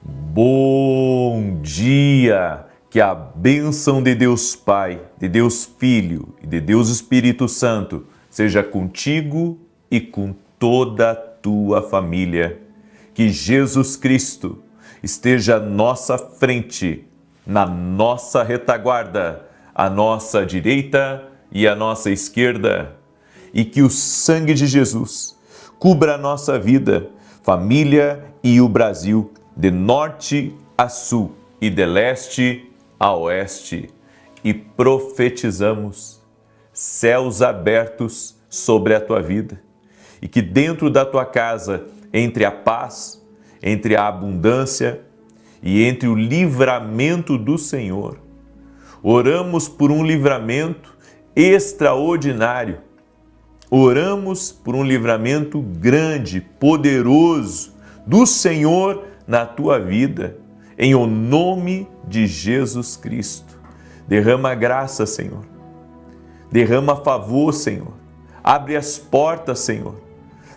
Bom dia! Que a bênção de Deus Pai, de Deus Filho e de Deus Espírito Santo seja contigo e com toda a tua família. Que Jesus Cristo esteja à nossa frente, na nossa retaguarda, à nossa direita e à nossa esquerda. E que o sangue de Jesus cubra a nossa vida, família e o Brasil, de norte a sul e de leste a oeste. E profetizamos céus abertos sobre a tua vida. E que dentro da tua casa, entre a paz, entre a abundância e entre o livramento do Senhor, oramos por um livramento extraordinário. Oramos por um livramento grande, poderoso do Senhor na tua vida, em o nome de Jesus Cristo. Derrama graça, Senhor. Derrama favor, Senhor. Abre as portas, Senhor.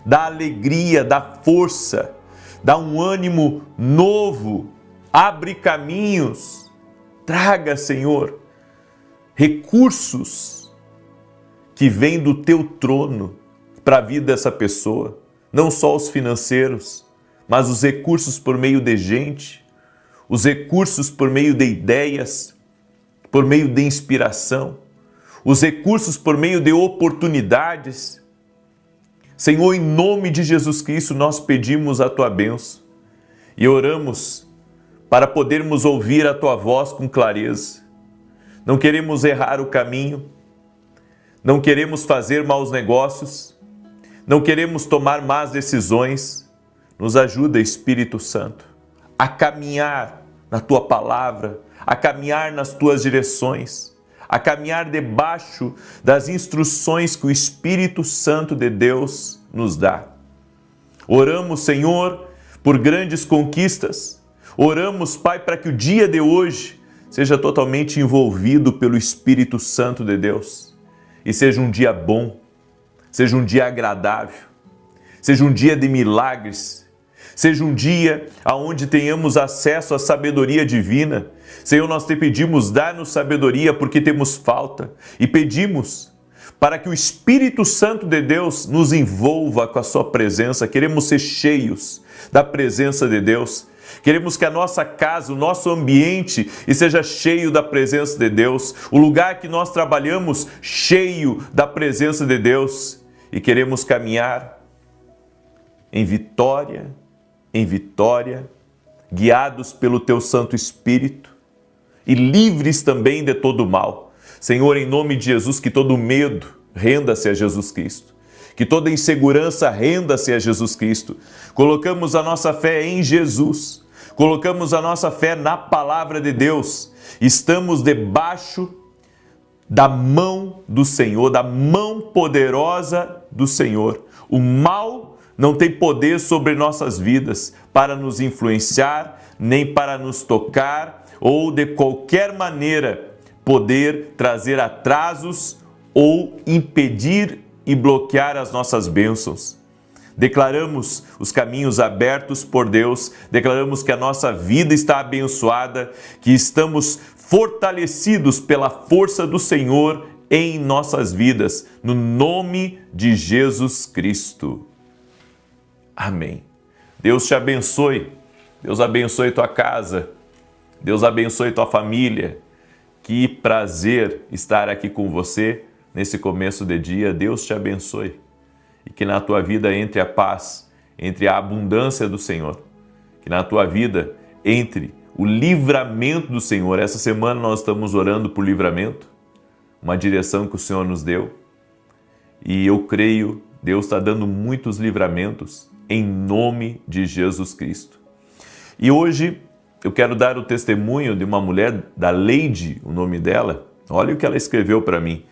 Dá alegria, dá força, dá um ânimo novo. Abre caminhos. Traga, Senhor, recursos que vêm do teu trono para a vida dessa pessoa. Não só os financeiros, mas os recursos por meio de gente, os recursos por meio de ideias, por meio de inspiração, os recursos por meio de oportunidades. Senhor, em nome de Jesus Cristo, nós pedimos a tua bênção e oramos para podermos ouvir a tua voz com clareza. Não queremos errar o caminho, não queremos fazer maus negócios, não queremos tomar más decisões. Nos ajuda, Espírito Santo, a caminhar na tua palavra, a caminhar nas tuas direções, a caminhar debaixo das instruções que o Espírito Santo de Deus nos dá. Oramos, Senhor, por grandes conquistas. Oramos, Pai, para que o dia de hoje seja totalmente envolvido pelo Espírito Santo de Deus e seja um dia bom, seja um dia agradável, seja um dia de milagres, seja um dia onde tenhamos acesso à sabedoria divina. Senhor, nós te pedimos, dá-nos sabedoria porque temos falta e pedimos para que o Espírito Santo de Deus nos envolva com a sua presença. Queremos ser cheios da presença de Deus. Queremos que a nossa casa, o nosso ambiente seja cheio da presença de Deus. O lugar que nós trabalhamos, cheio da presença de Deus. E queremos caminhar em vitória, guiados pelo teu Santo Espírito e livres também de todo mal. Senhor, em nome de Jesus, que todo medo renda-se a Jesus Cristo. Que toda insegurança renda-se a Jesus Cristo. Colocamos a nossa fé em Jesus. Colocamos a nossa fé na palavra de Deus. Estamos debaixo da mão do Senhor, da mão poderosa do Senhor. O mal não tem poder sobre nossas vidas para nos influenciar, nem para nos tocar ou de qualquer maneira poder trazer atrasos ou impedir e bloquear as nossas bênçãos. Declaramos os caminhos abertos por Deus, declaramos que a nossa vida está abençoada, que estamos fortalecidos pela força do Senhor em nossas vidas, no nome de Jesus Cristo. Amém. Deus te abençoe, Deus abençoe tua casa, Deus abençoe tua família. Que prazer estar aqui com você nesse começo de dia. Deus te abençoe e que na tua vida entre a paz, entre a abundância do Senhor, que na tua vida entre o livramento do Senhor. Essa semana nós estamos orando por livramento, uma direção que o Senhor nos deu e eu creio, Deus está dando muitos livramentos em nome de Jesus Cristo. E hoje eu quero dar o testemunho de uma mulher, da Leide, o nome dela. Olha o que ela escreveu para mim.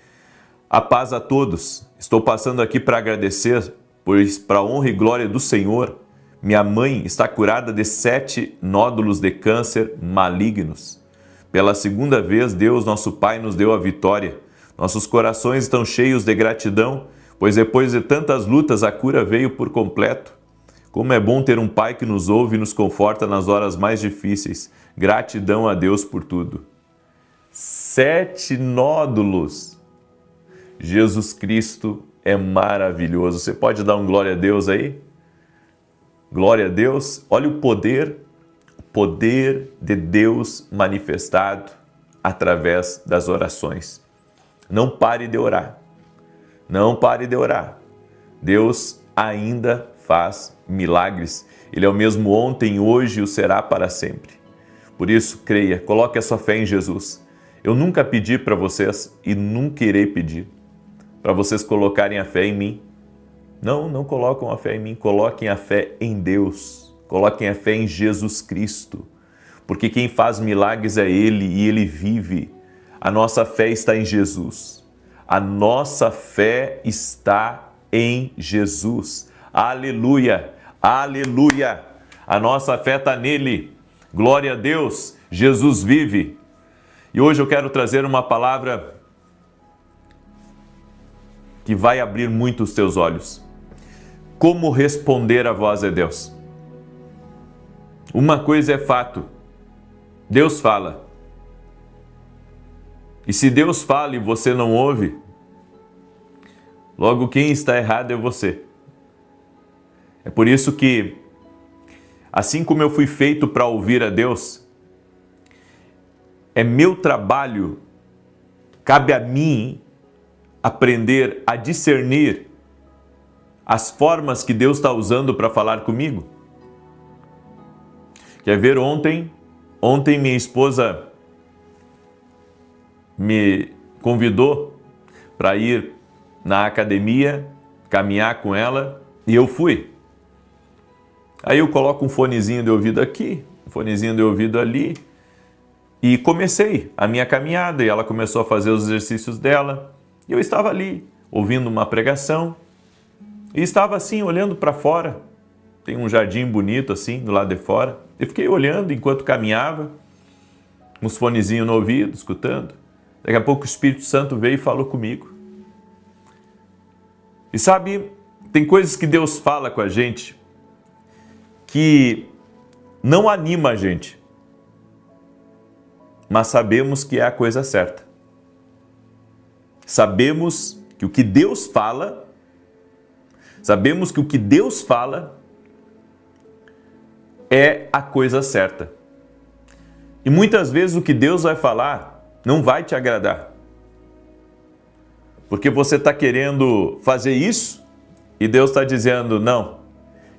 A paz a todos. Estou passando aqui para agradecer, pois para a honra e glória do Senhor, minha mãe está curada de 7 nódulos de câncer malignos. Pela segunda vez, Deus, nosso Pai, nos deu a vitória. Nossos corações estão cheios de gratidão, pois depois de tantas lutas, a cura veio por completo. Como é bom ter um Pai que nos ouve e nos conforta nas horas mais difíceis. Gratidão a Deus por tudo. 7 nódulos. Jesus Cristo é maravilhoso. Você pode dar um glória a Deus aí? Glória a Deus. Olha o poder de Deus manifestado através das orações. Não pare de orar. Não pare de orar. Deus ainda faz milagres. Ele é o mesmo ontem, hoje e o será para sempre. Por isso, creia, coloque a sua fé em Jesus. Eu nunca pedi para vocês e nunca irei pedir para vocês colocarem a fé em mim. Não colocam a fé em mim, coloquem a fé em Deus. Coloquem a fé em Jesus Cristo. Porque quem faz milagres é Ele e Ele vive. A nossa fé está em Jesus. A nossa fé está em Jesus. Aleluia! Aleluia! A nossa fé está nele. Glória a Deus! Jesus vive. E hoje eu quero trazer uma palavra que vai abrir muito os teus olhos. Como responder à voz de Deus? Uma coisa é fato. Deus fala. E se Deus fala e você não ouve, logo quem está errado é você. É por isso que, assim como eu fui feito para ouvir a Deus, é meu trabalho, cabe a mim aprender a discernir as formas que Deus está usando para falar comigo. Quer ver ontem minha esposa me convidou para ir na academia, caminhar com ela, e eu fui. Aí eu coloco um fonezinho de ouvido aqui, um fonezinho de ouvido ali, e comecei a minha caminhada, e ela começou a fazer os exercícios dela, e eu estava ali, ouvindo uma pregação, e estava assim, olhando para fora. Tem um jardim bonito assim, do lado de fora. Eu fiquei olhando enquanto caminhava, uns fonezinhos no ouvido, escutando. Daqui a pouco o Espírito Santo veio e falou comigo. E sabe, tem coisas que Deus fala com a gente que não anima a gente, mas sabemos que é a coisa certa. Sabemos que o que Deus fala, é a coisa certa. E muitas vezes o que Deus vai falar não vai te agradar. Porque você está querendo fazer isso e Deus está dizendo, não,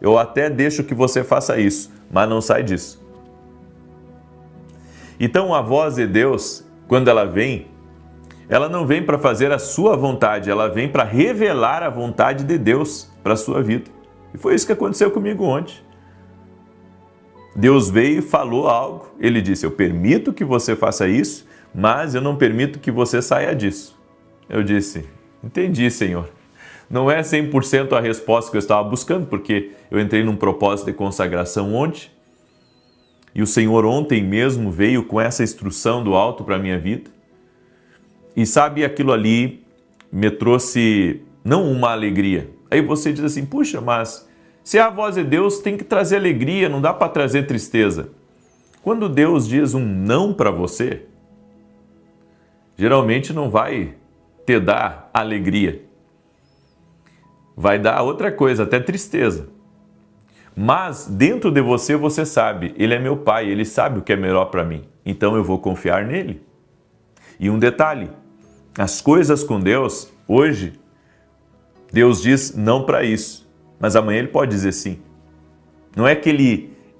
eu até deixo que você faça isso, mas não sai disso. Então a voz de Deus, quando ela não vem para fazer a sua vontade, ela vem para revelar a vontade de Deus para a sua vida. E foi isso que aconteceu comigo ontem. Deus veio e falou algo, Ele disse, eu permito que você faça isso, mas eu não permito que você saia disso. Eu disse, entendi, Senhor. Não é 100% a resposta que eu estava buscando, porque eu entrei num propósito de consagração ontem, e o Senhor ontem mesmo veio com essa instrução do alto para a minha vida. E sabe, aquilo ali me trouxe não uma alegria. Aí você diz assim, puxa, mas se é a voz de Deus tem que trazer alegria, não dá para trazer tristeza. Quando Deus diz um não para você, geralmente não vai te dar alegria. Vai dar outra coisa, até tristeza. Mas dentro de você, você sabe, Ele é meu Pai, Ele sabe o que é melhor para mim. Então eu vou confiar nele. E um detalhe, as coisas com Deus, hoje, Deus diz não para isso. Mas amanhã Ele pode dizer sim. Não é que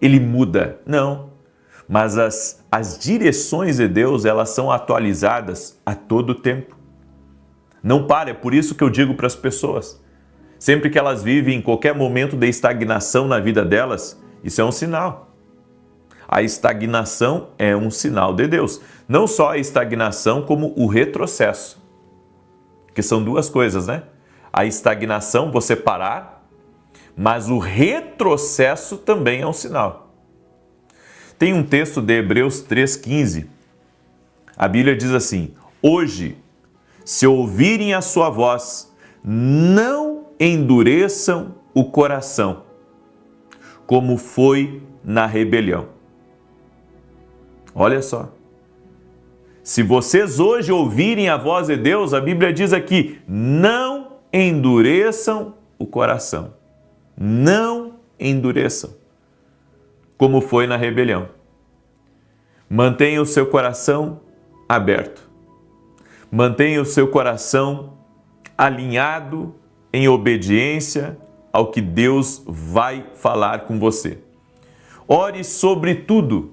Ele muda, não. Mas as direções de Deus, elas são atualizadas a todo tempo. Não para, é por isso que eu digo para as pessoas. Sempre que elas vivem em qualquer momento de estagnação na vida delas, isso é um sinal. A estagnação é um sinal de Deus. Não só a estagnação, como o retrocesso. Que são duas coisas, né? A estagnação, você parar, mas o retrocesso também é um sinal. Tem um texto de Hebreus 3,15. A Bíblia diz assim, hoje, se ouvirem a sua voz, não endureçam o coração, como foi na rebelião. Olha só. Se vocês hoje ouvirem a voz de Deus, a Bíblia diz aqui, não endureçam o coração. Não endureçam, como foi na rebelião. Mantenha o seu coração aberto. Mantenha o seu coração alinhado em obediência ao que Deus vai falar com você. Ore sobre tudo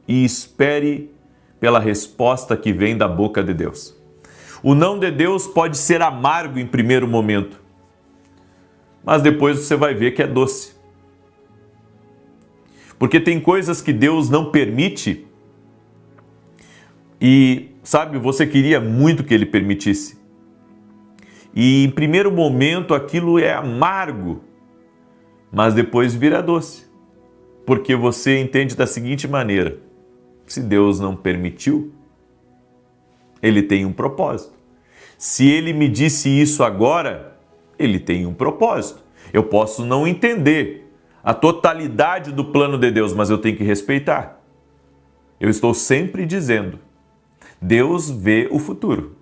e espere pela resposta que vem da boca de Deus. O não de Deus pode ser amargo em primeiro momento, mas depois você vai ver que é doce. Porque tem coisas que Deus não permite e, sabe, você queria muito que Ele permitisse. E em primeiro momento aquilo é amargo, mas depois vira doce. Porque você entende da seguinte maneira: se Deus não permitiu, Ele tem um propósito. Se Ele me disse isso agora, Ele tem um propósito. Eu posso não entender a totalidade do plano de Deus, mas eu tenho que respeitar. Eu estou sempre dizendo, Deus vê o futuro.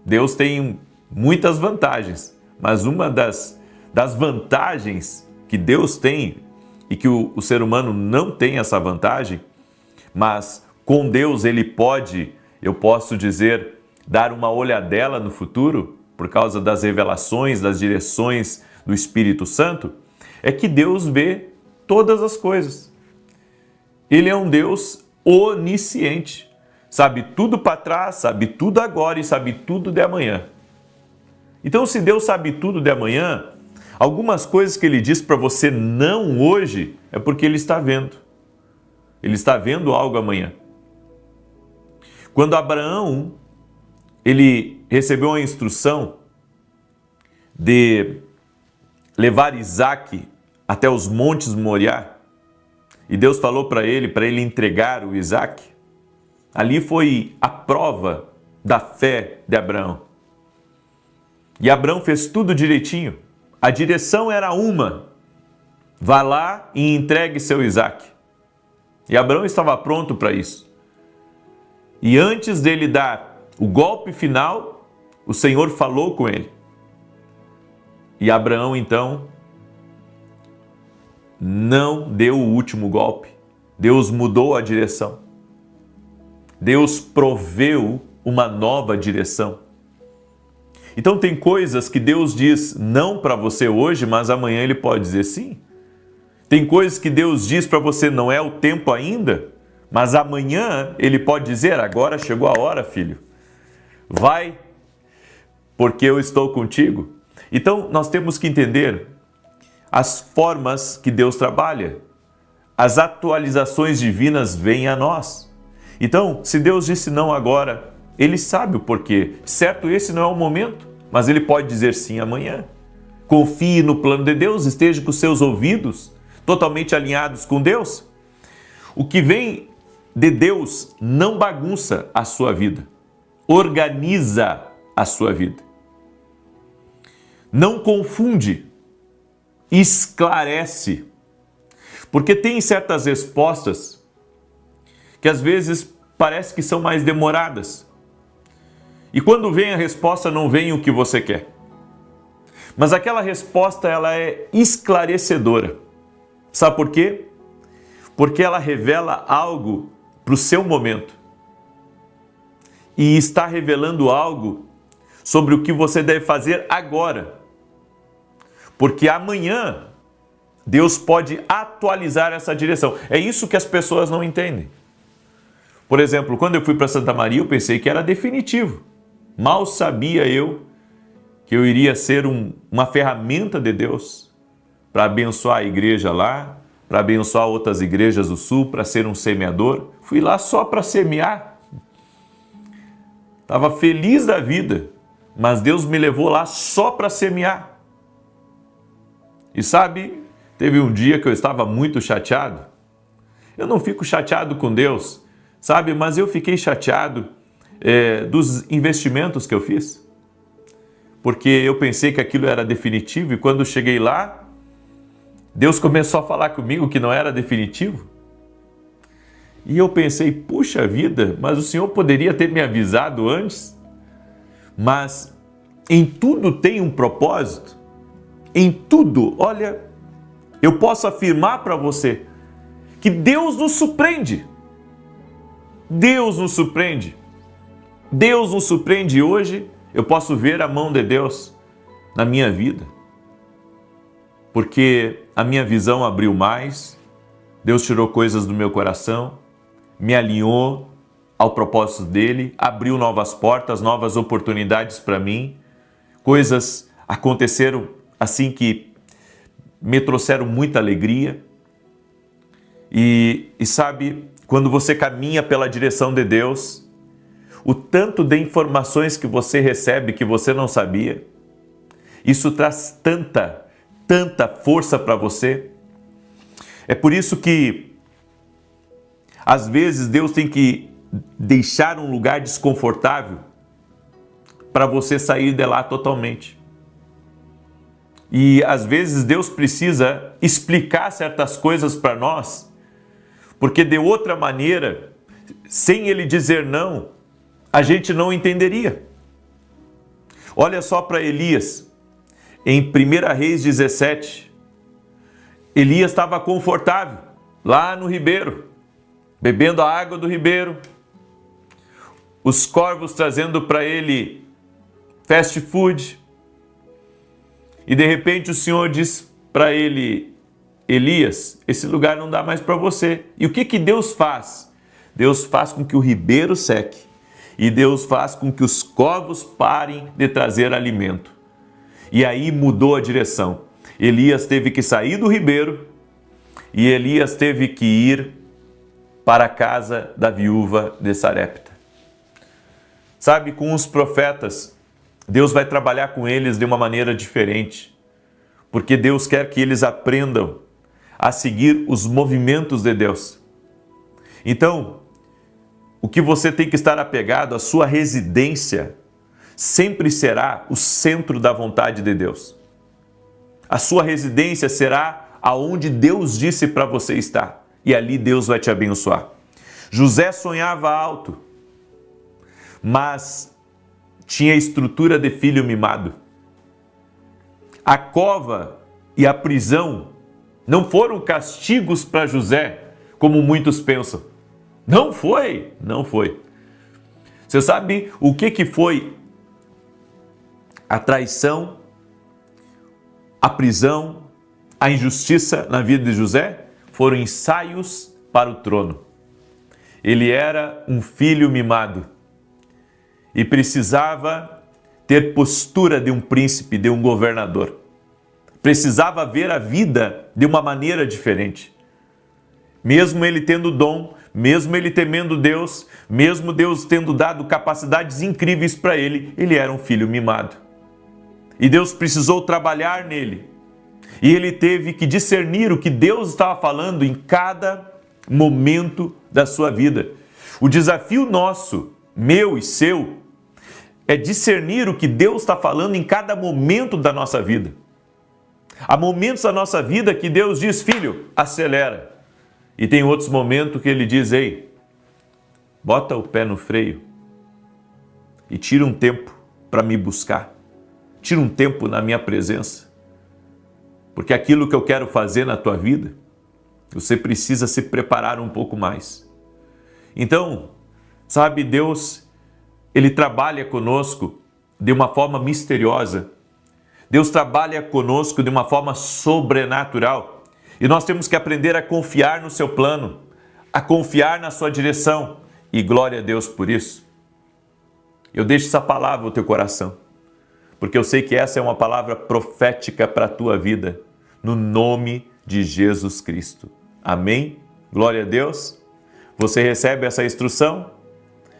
Deus tem muitas vantagens, mas uma das vantagens que Deus tem e que o ser humano não tem essa vantagem, mas com Deus ele pode, eu posso dizer, dar uma olhadela no futuro, por causa das revelações, das direções do Espírito Santo, é que Deus vê todas as coisas. Ele é um Deus onisciente, sabe tudo para trás, sabe tudo agora e sabe tudo de amanhã. Então, se Deus sabe tudo de amanhã, algumas coisas que Ele diz para você não hoje, é porque Ele está vendo. Ele está vendo algo amanhã. Quando Abraão, ele recebeu a instrução de levar Isaque até os montes Moriá, e Deus falou para ele entregar o Isaque, ali foi a prova da fé de Abraão. E Abraão fez tudo direitinho. A direção era uma: vá lá e entregue seu Isaque. E Abraão estava pronto para isso. E antes dele dar o golpe final, o Senhor falou com ele. E Abraão, então, não deu o último golpe. Deus mudou a direção. Deus proveu uma nova direção. Então tem coisas que Deus diz não para você hoje, mas amanhã Ele pode dizer sim. Tem coisas que Deus diz para você não é o tempo ainda, mas amanhã Ele pode dizer, agora chegou a hora, filho. Vai, porque eu estou contigo. Então nós temos que entender as formas que Deus trabalha. As atualizações divinas vêm a nós. Então, se Deus disse não agora, Ele sabe o porquê. Certo, esse não é o momento, mas Ele pode dizer sim amanhã. Confie no plano de Deus, esteja com seus ouvidos totalmente alinhados com Deus. O que vem de Deus não bagunça a sua vida, organiza a sua vida. Não confunde, esclarece. Porque tem certas respostas que às vezes parece que são mais demoradas. E quando vem a resposta, não vem o que você quer. Mas aquela resposta, ela é esclarecedora. Sabe por quê? Porque ela revela algo para o seu momento. E está revelando algo sobre o que você deve fazer agora. Porque amanhã Deus pode atualizar essa direção. É isso que as pessoas não entendem. Por exemplo, quando eu fui para Santa Maria, eu pensei que era definitivo. Mal sabia eu que eu iria ser uma ferramenta de Deus para abençoar a igreja lá, para abençoar outras igrejas do Sul, para ser um semeador. Fui lá só para semear. Estava feliz da vida, mas Deus me levou lá só para semear. E sabe, teve um dia que eu estava muito chateado. Eu não fico chateado com Deus, sabe, mas eu fiquei chateado dos investimentos que eu fiz. Porque eu pensei que aquilo era definitivo e quando cheguei lá, Deus começou a falar comigo que não era definitivo. E eu pensei, puxa vida, mas o Senhor poderia ter me avisado antes. Mas em tudo tem um propósito. Em tudo, olha, eu posso afirmar para você que Deus nos surpreende. Deus nos surpreende. Deus nos surpreende. Hoje eu posso ver a mão de Deus na minha vida. Porque a minha visão abriu mais, Deus tirou coisas do meu coração, me alinhou ao propósito dele, abriu novas portas, novas oportunidades para mim, coisas aconteceram assim que me trouxeram muita alegria. E sabe, quando você caminha pela direção de Deus, o tanto de informações que você recebe que você não sabia, isso traz tanta força para você. É por isso que às vezes Deus tem que deixar um lugar desconfortável para você sair de lá totalmente. E às vezes Deus precisa explicar certas coisas para nós, porque de outra maneira, sem Ele dizer não, a gente não entenderia. Olha só para Elias, em 1 Reis 17, Elias estava confortável lá no ribeiro, bebendo a água do ribeiro, os corvos trazendo para ele fast food, e de repente o Senhor diz para ele, Elias, esse lugar não dá mais para você. E o que Deus faz? Deus faz com que o ribeiro seque, e Deus faz com que os corvos parem de trazer alimento. E aí mudou a direção. Elias teve que sair do ribeiro e Elias teve que ir para a casa da viúva de Sarepta. Sabe, com os profetas, Deus vai trabalhar com eles de uma maneira diferente, porque Deus quer que eles aprendam a seguir os movimentos de Deus. Então, o que você tem que estar apegado, a sua residência, sempre será o centro da vontade de Deus. A sua residência será aonde Deus disse para você estar. E ali Deus vai te abençoar. José sonhava alto, mas tinha estrutura de filho mimado. A cova e a prisão não foram castigos para José, como muitos pensam. Não foi, não foi. Você sabe o que foi a traição, a prisão, a injustiça na vida de José? Foram ensaios para o trono. Ele era um filho mimado e precisava ter postura de um príncipe, de um governador. Precisava ver a vida de uma maneira diferente. Mesmo ele tendo dom, mesmo ele temendo Deus, mesmo Deus tendo dado capacidades incríveis para ele, ele era um filho mimado. E Deus precisou trabalhar nele. E ele teve que discernir o que Deus estava falando em cada momento da sua vida. O desafio nosso, meu e seu, é discernir o que Deus está falando em cada momento da nossa vida. Há momentos da nossa vida que Deus diz, filho, acelera. E tem outros momentos que Ele diz, ei, bota o pé no freio e tira um tempo para me buscar. Tira um tempo na minha presença. Porque aquilo que eu quero fazer na tua vida, você precisa se preparar um pouco mais. Então, sabe, Deus, Ele trabalha conosco de uma forma misteriosa. Deus trabalha conosco de uma forma sobrenatural. E nós temos que aprender a confiar no seu plano, a confiar na sua direção. E glória a Deus por isso. Eu deixo essa palavra no teu coração, porque eu sei que essa é uma palavra profética para a tua vida, no nome de Jesus Cristo. Amém? Glória a Deus. Você recebe essa instrução?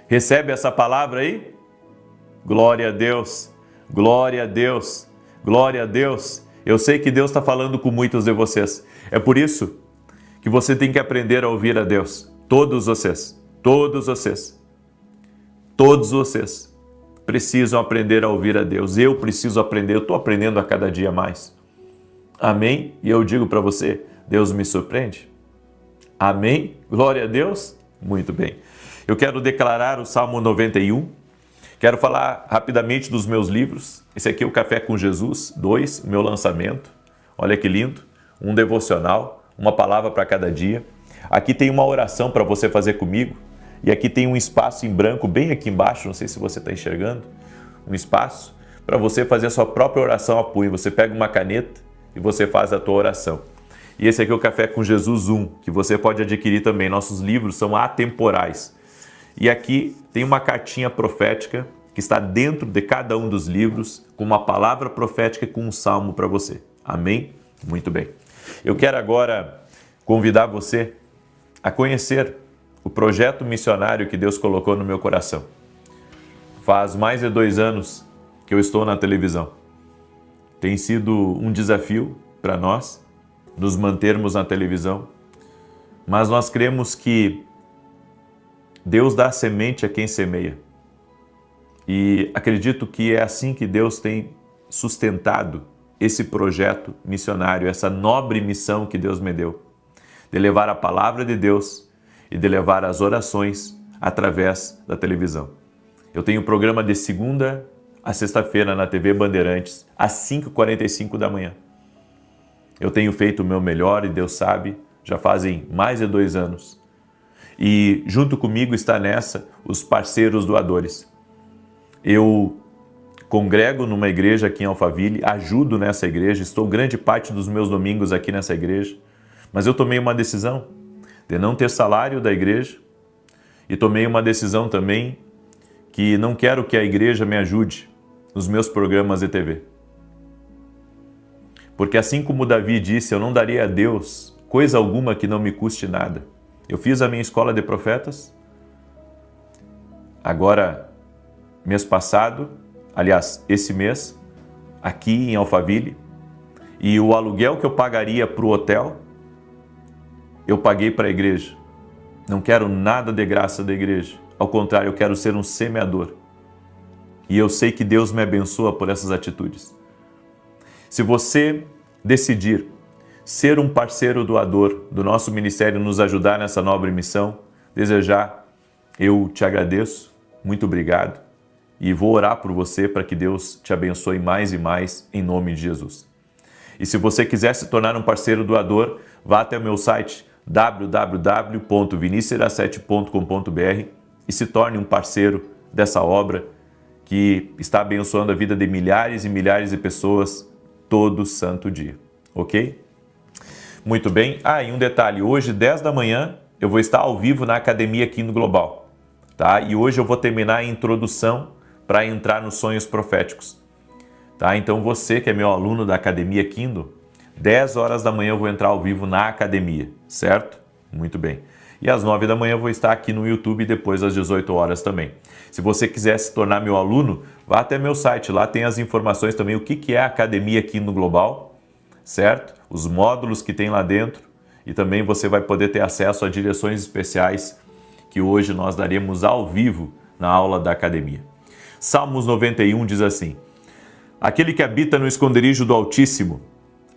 Recebe essa palavra aí? Glória a Deus, glória a Deus, glória a Deus. Eu sei que Deus está falando com muitos de vocês. É por isso que você tem que aprender a ouvir a Deus. Todos vocês, todos vocês, todos vocês precisam aprender a ouvir a Deus. Eu preciso aprender, eu estou aprendendo a cada dia mais. Amém? E eu digo para você, Deus me surpreende? Amém? Glória a Deus? Muito bem. Eu quero declarar o Salmo 91. Quero falar rapidamente dos meus livros. Esse aqui é o Café com Jesus 2, meu lançamento. Olha que lindo. Um devocional, uma palavra para cada dia. Aqui tem uma oração para você fazer comigo. E aqui tem um espaço em branco bem aqui embaixo, não sei se você está enxergando, um espaço para você fazer a sua própria oração a punho. Você pega uma caneta e você faz a tua oração. E esse aqui é o Café com Jesus 1, que você pode adquirir também. Nossos livros são atemporais. E aqui tem uma cartinha profética que está dentro de cada um dos livros, com uma palavra profética e com um salmo para você. Amém? Muito bem. Eu quero agora convidar você a conhecer o projeto missionário que Deus colocou no meu coração. Faz mais de 2 anos que eu estou na televisão. Tem sido um desafio para nós nos mantermos na televisão, mas nós cremos que Deus dá semente a quem semeia. E acredito que é assim que Deus tem sustentado esse projeto missionário, essa nobre missão que Deus me deu, de levar a palavra de Deus e de levar as orações através da televisão. Eu tenho um programa de segunda a sexta-feira na TV Bandeirantes, às 5h45 da manhã. Eu tenho feito o meu melhor e Deus sabe, já fazem mais de 2 anos. E junto comigo está nessa os parceiros doadores. Eu congrego numa igreja aqui em Alphaville, ajudo nessa igreja, estou grande parte dos meus domingos aqui nessa igreja, mas eu tomei uma decisão de não ter salário da igreja e tomei uma decisão também que não quero que a igreja me ajude nos meus programas de TV. Porque assim como Davi disse, eu não daria a Deus coisa alguma que não me custe nada. Eu fiz a minha escola de profetas, agora, mês passado, aliás, esse mês, aqui em Alphaville, e o aluguel que eu pagaria para o hotel, eu paguei para a igreja. Não quero nada de graça da igreja, ao contrário, eu quero ser um semeador. E eu sei que Deus me abençoa por essas atitudes. Se você decidir ser um parceiro doador do nosso ministério, nos ajudar nessa nobre missão, desejar, eu te agradeço, muito obrigado, e vou orar por você para que Deus te abençoe mais e mais, em nome de Jesus. E se você quiser se tornar um parceiro doador, vá até o meu site www.vinicius07.com.br e se torne um parceiro dessa obra que está abençoando a vida de milhares e milhares de pessoas todo santo dia, ok? Muito bem. E um detalhe, hoje, 10 da manhã, eu vou estar ao vivo na Academia Kindle Global, tá? E hoje eu vou terminar a introdução para entrar nos sonhos proféticos, tá? Então você que é meu aluno da Academia Kindle, 10 horas da manhã eu vou entrar ao vivo na academia, certo? Muito bem. E às 9 da manhã eu vou estar aqui no YouTube, depois às 18 horas também. Se você quiser se tornar meu aluno, vá até meu site, lá tem as informações também, o que é a Academia Kindle Global, certo? Os módulos que tem lá dentro, e também você vai poder ter acesso a direções especiais que hoje nós daremos ao vivo na aula da academia. Salmos 91 diz assim: aquele que habita no esconderijo do Altíssimo,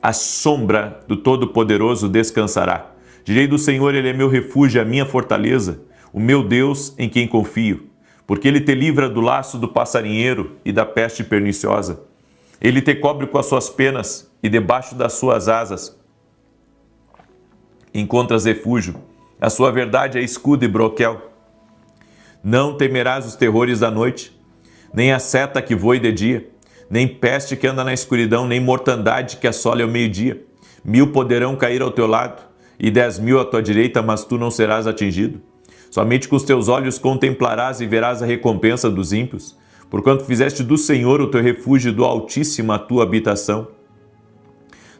a sombra do Todo-Poderoso descansará. Direi do Senhor, Ele é meu refúgio, a minha fortaleza, o meu Deus em quem confio. Porque Ele te livra do laço do passarinheiro e da peste perniciosa. Ele te cobre com as suas penas e debaixo das suas asas encontras refúgio. A sua verdade é escudo e broquel. Não temerás os terrores da noite, nem a seta que voe de dia, nem peste que anda na escuridão, nem mortandade que assole ao meio-dia. 1000 poderão cair ao teu lado, e 10.000 à tua direita, mas tu não serás atingido. Somente com os teus olhos contemplarás e verás a recompensa dos ímpios, porquanto fizeste do Senhor o teu refúgio e do Altíssimo a tua habitação.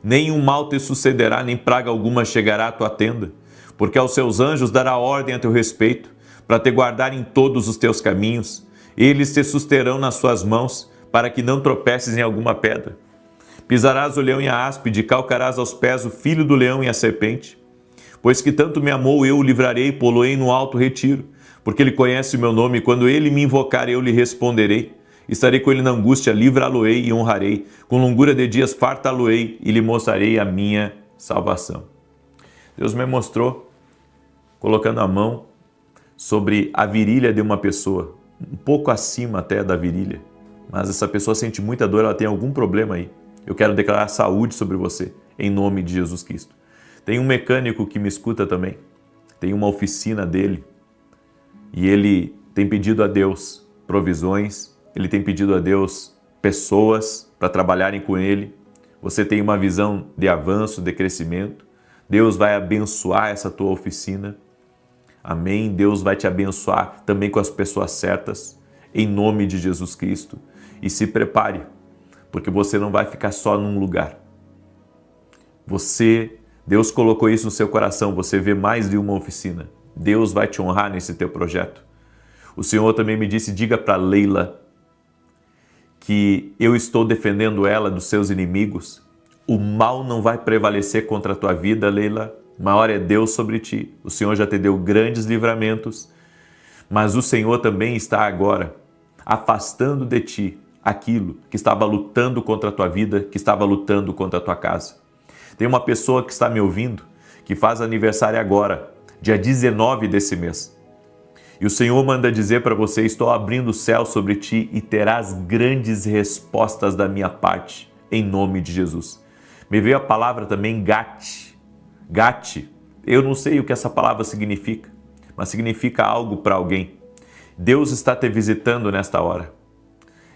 Nenhum mal te sucederá, nem praga alguma chegará à tua tenda, porque aos seus anjos dará ordem a teu respeito, para te guardar em todos os teus caminhos. Eles te susterão nas suas mãos, para que não tropeces em alguma pedra. Pisarás o leão e a áspide, calcarás aos pés o filho do leão e a serpente. Pois que tanto me amou, eu o livrarei, pô-lo-ei no alto retiro, porque ele conhece o meu nome, e quando ele me invocar, eu lhe responderei. Estarei com ele na angústia, livrá-lo-ei e honrarei. Com longura de dias fartá-lo-ei e lhe mostrarei a minha salvação. Deus me mostrou, colocando a mão sobre a virilha de uma pessoa, um pouco acima até da virilha. Mas essa pessoa sente muita dor, ela tem algum problema aí. Eu quero declarar saúde sobre você, em nome de Jesus Cristo. Tem um mecânico que me escuta também, tem uma oficina dele, e ele tem pedido a Deus provisões, ele tem pedido a Deus pessoas para trabalharem com ele. Você tem uma visão de avanço, de crescimento. Deus vai abençoar essa tua oficina. Amém? Deus vai te abençoar também com as pessoas certas, em nome de Jesus Cristo. E se prepare, porque você não vai ficar só num lugar. Deus colocou isso no seu coração, você vê mais de uma oficina. Deus vai te honrar nesse teu projeto. O Senhor também me disse, diga para Leila que eu estou defendendo ela dos seus inimigos. O mal não vai prevalecer contra a tua vida, Leila. Maior é Deus sobre ti. O Senhor já te deu grandes livramentos, mas o Senhor também está agora afastando de ti aquilo que estava lutando contra a tua vida, que estava lutando contra a tua casa. Tem uma pessoa que está me ouvindo, que faz aniversário agora, dia 19 desse mês. E o Senhor manda dizer para você, estou abrindo o céu sobre ti e terás grandes respostas da minha parte, em nome de Jesus. Me veio a palavra também gate. Gate, eu não sei o que essa palavra significa, mas significa algo para alguém. Deus está te visitando nesta hora.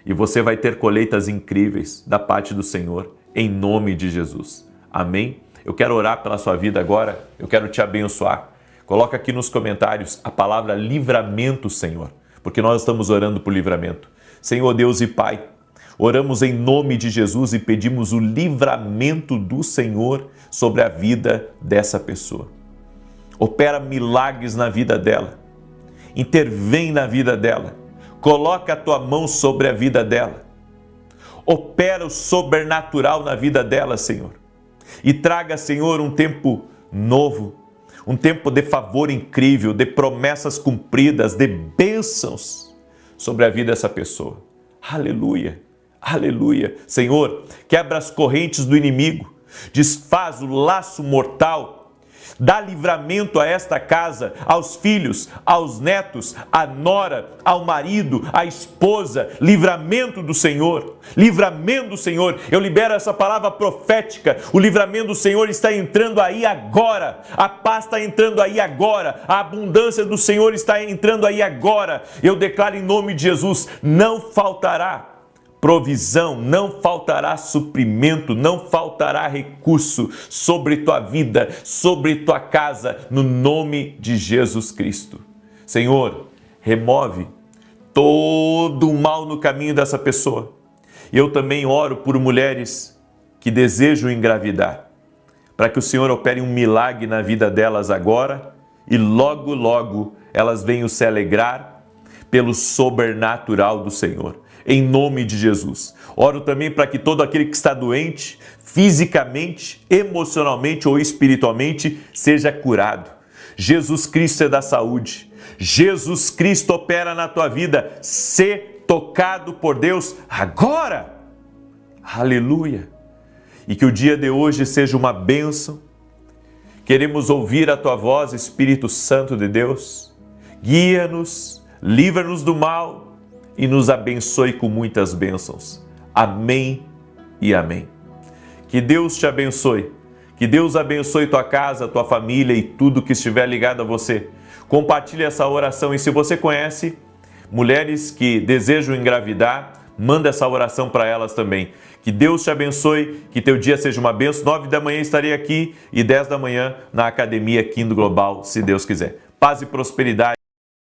E você vai ter colheitas incríveis da parte do Senhor, em nome de Jesus. Amém? Eu quero orar pela sua vida agora, eu quero te abençoar. Coloca aqui nos comentários a palavra livramento, Senhor, porque nós estamos orando por livramento. Senhor Deus e Pai, oramos em nome de Jesus e pedimos o livramento do Senhor sobre a vida dessa pessoa. Opera milagres na vida dela, intervém na vida dela, coloca a tua mão sobre a vida dela, opera o sobrenatural na vida dela, Senhor, e traga, Senhor, um tempo novo, um tempo de favor incrível, de promessas cumpridas, de bênçãos sobre a vida dessa pessoa. Aleluia, aleluia. Senhor, quebra as correntes do inimigo, desfaz o laço mortal, dá livramento a esta casa, aos filhos, aos netos, à nora, ao marido, à esposa, livramento do Senhor, livramento do Senhor. Eu libero essa palavra profética, o livramento do Senhor está entrando aí agora, a paz está entrando aí agora, a abundância do Senhor está entrando aí agora. Eu declaro em nome de Jesus, não faltará provisão, não faltará suprimento, não faltará recurso sobre tua vida, sobre tua casa, no nome de Jesus Cristo. Senhor, remove todo o mal no caminho dessa pessoa. Eu também oro por mulheres que desejam engravidar, para que o Senhor opere um milagre na vida delas agora e logo, logo elas venham se alegrar pelo sobrenatural do Senhor. Em nome de Jesus. Oro também para que todo aquele que está doente, fisicamente, emocionalmente ou espiritualmente, seja curado. Jesus Cristo é da saúde. Jesus Cristo opera na tua vida. Ser tocado por Deus agora. Aleluia. E que o dia de hoje seja uma bênção. Queremos ouvir a tua voz, Espírito Santo de Deus. Guia-nos, livra-nos do mal e nos abençoe com muitas bênçãos. Amém e amém. Que Deus te abençoe. Que Deus abençoe tua casa, tua família e tudo que estiver ligado a você. Compartilhe essa oração e se você conhece mulheres que desejam engravidar, manda essa oração para elas também. Que Deus te abençoe, que teu dia seja uma bênção. 9 da manhã estarei aqui e 10 da manhã na Academia Quindo Global, se Deus quiser. Paz e prosperidade.